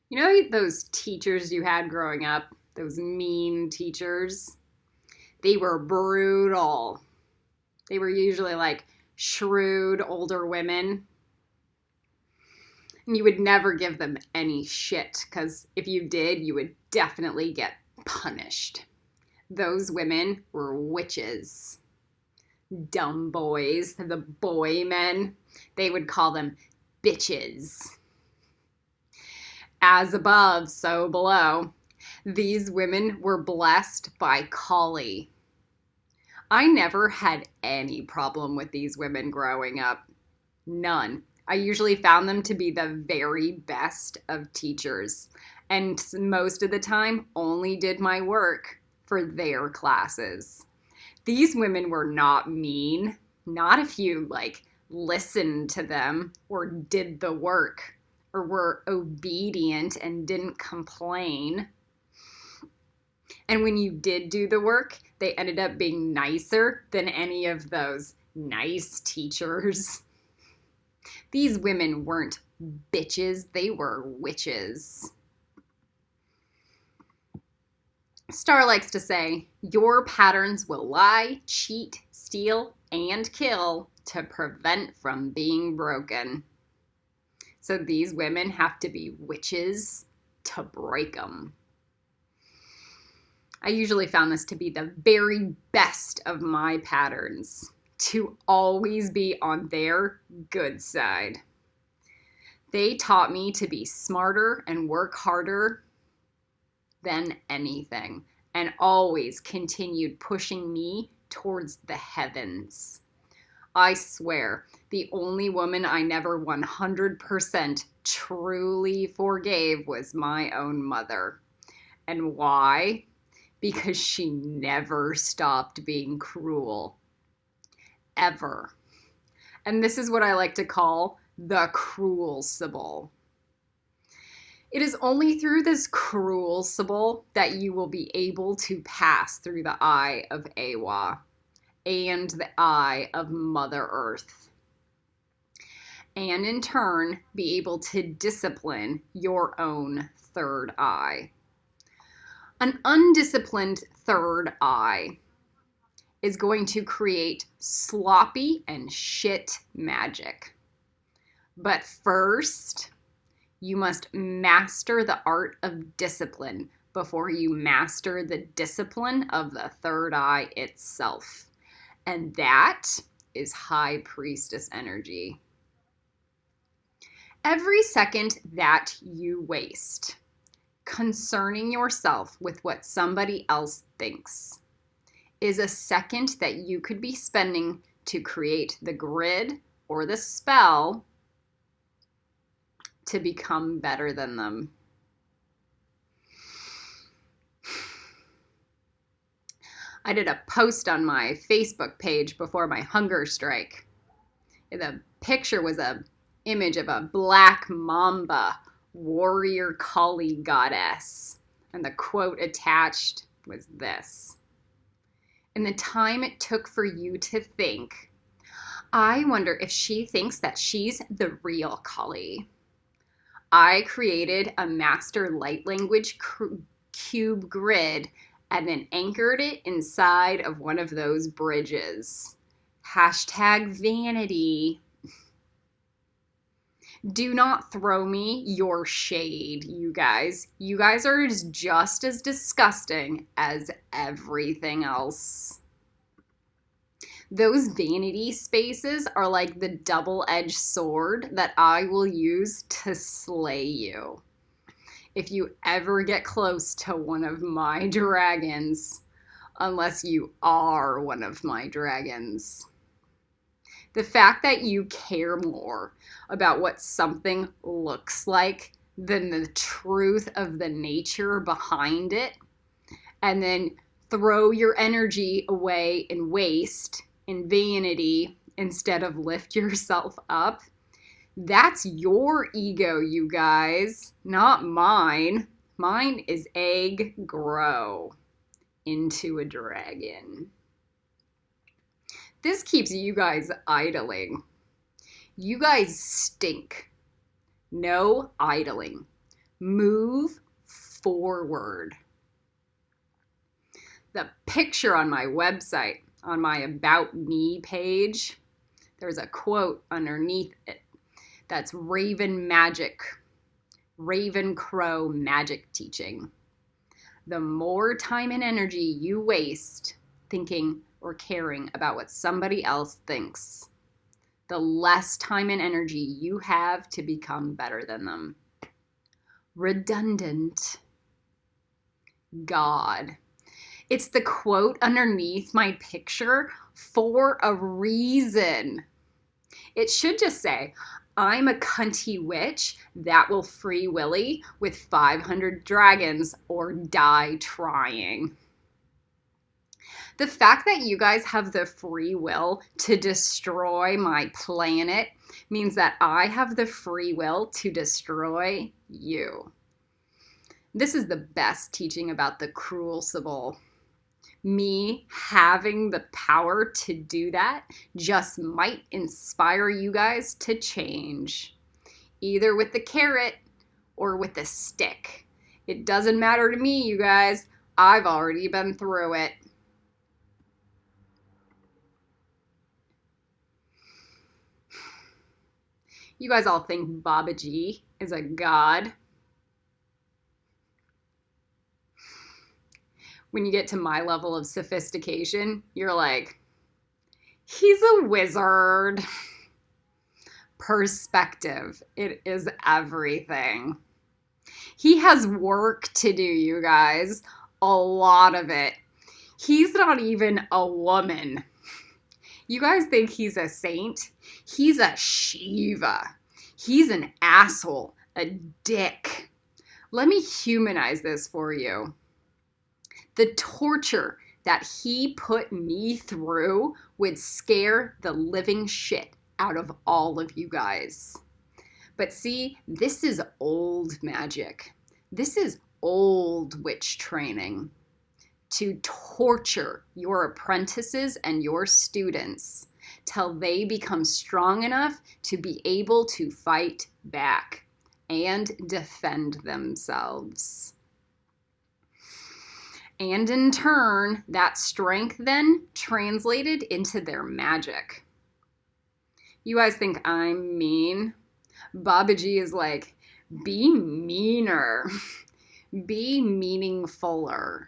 You know those teachers you had growing up? Those mean teachers? They were brutal. They were usually like shrewd older women. And you would never give them any shit because if you did, you would definitely get punished. Those women were witches. Dumb boys, the boy men, they would call them bitches. As above, so below. These women were blessed by Kali. I never had any problem with these women growing up. None. I usually found them to be the very best of teachers, and most of the time only did my work for their classes. These women were not mean, not if you listened to them or did the work or were obedient and didn't complain. And when you did do the work, they ended up being nicer than any of those nice teachers. These women weren't bitches, they were witches. Star likes to say, your patterns will lie, cheat, steal, and kill to prevent from being broken. So these women have to be witches to break them. I usually found this to be the very best of my patterns, to always be on their good side. They taught me to be smarter and work harder than anything, and always continued pushing me towards the heavens. I swear, the only woman I never 100% truly forgave was my own mother. And why? Because she never stopped being cruel. Ever. And this is what I like to call the crucible. It is only through this crucible that you will be able to pass through the eye of Awa and the eye of Mother Earth, and in turn be able to discipline your own third eye. An undisciplined third eye is going to create sloppy and shit magic. But first, you must master the art of discipline before you master the discipline of the third eye itself. And that is High Priestess energy. Every second that you waste concerning yourself with what somebody else thinks is a second that you could be spending to create the grid or the spell to become better than them. I did a post on my Facebook page before my hunger strike. The picture was an image of a black mamba, warrior Kali goddess. And the quote attached was this: in the time it took for you to think, I wonder if she thinks that she's the real Kali. I created a master light language cube grid and then anchored it inside of one of those bridges. #vanity. Do not throw me your shade, you guys. You guys are just as disgusting as everything else. Those vanity spaces are like the double-edged sword that I will use to slay you. If you ever get close to one of my dragons, unless you are one of my dragons. The fact that you care more about what something looks like than the truth of the nature behind it, and then throw your energy away in waste, in vanity, instead of lift yourself up, that's your ego, you guys, not mine. Mine is egg grow into a dragon. This keeps you guys idling. You guys stink. No idling. Move forward. The picture on my website, on my About Me page, there's a quote underneath it that's Raven Crow magic teaching. The more time and energy you waste thinking or caring about what somebody else thinks, the less time and energy you have to become better than them. Redundant. God. It's the quote underneath my picture for a reason. It should just say, I'm a cunty witch that will free Willy with 500 dragons or die trying. The fact that you guys have the free will to destroy my planet means that I have the free will to destroy you. This is the best teaching about the crucible. Me having the power to do that just might inspire you guys to change, either with the carrot or with the stick. It doesn't matter to me, you guys. I've already been through it. You guys all think Baba G is a god. When you get to my level of sophistication, you're like, he's a wizard. Perspective. It is everything. He has work to do, you guys. A lot of it. He's not even a woman. You guys think he's a saint? He's a Shiva. He's an asshole, a dick. Let me humanize this for you. The torture that he put me through would scare the living shit out of all of you guys. But see, this is old magic. This is old witch training. To torture your apprentices and your students till they become strong enough to be able to fight back and defend themselves. And in turn, that strength then translated into their magic. You guys think I'm mean? Babaji is like, be meaner. Be meaningfuler.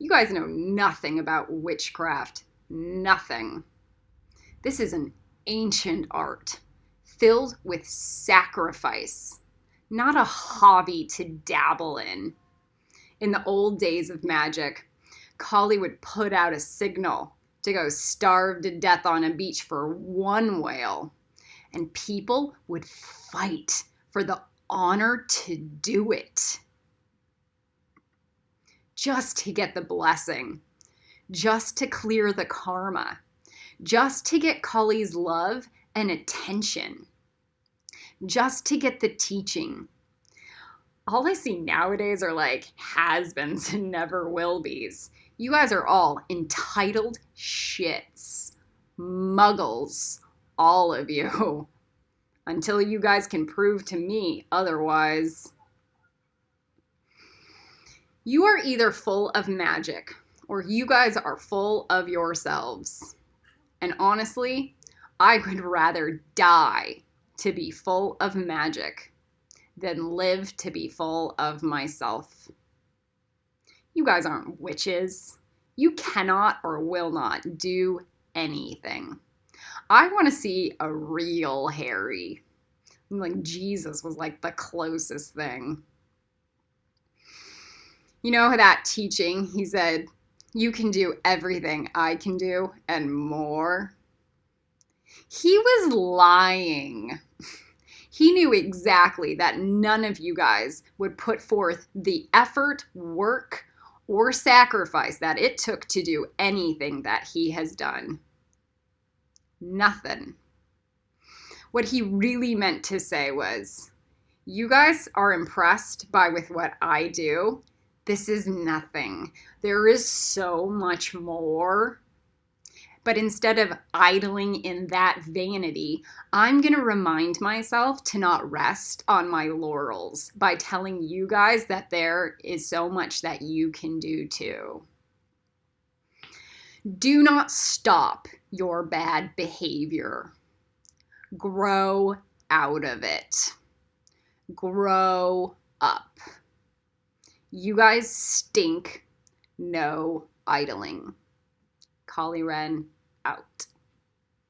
You guys know nothing about witchcraft. Nothing. This is an ancient art filled with sacrifice, not a hobby to dabble in. In the old days of magic, Kali would put out a signal to go starve to death on a beach for one whale, and people would fight for the honor to do it. Just to get the blessing, just to clear the karma, just to get Kali's love and attention, just to get the teaching. All I see nowadays are like has-beens and never will be's. You guys are all entitled shits, muggles, all of you, until you guys can prove to me otherwise. You are either full of magic or you guys are full of yourselves. And honestly, I would rather die to be full of magic than live to be full of myself. You guys aren't witches. You cannot or will not do anything. I want to see a real Harry. Like Jesus was like the closest thing. You know that teaching, he said, you can do everything I can do and more. He was lying. He knew exactly that none of you guys would put forth the effort, work, or sacrifice that it took to do anything that he has done. Nothing. What he really meant to say was, you guys are impressed by with what I do. This is nothing. There is so much more. But instead of idling in that vanity, I'm going to remind myself to not rest on my laurels by telling you guys that there is so much that you can do too. Do not stop your bad behavior. Grow out of it. Grow up. You guys stink. No idling. Kali Ren out.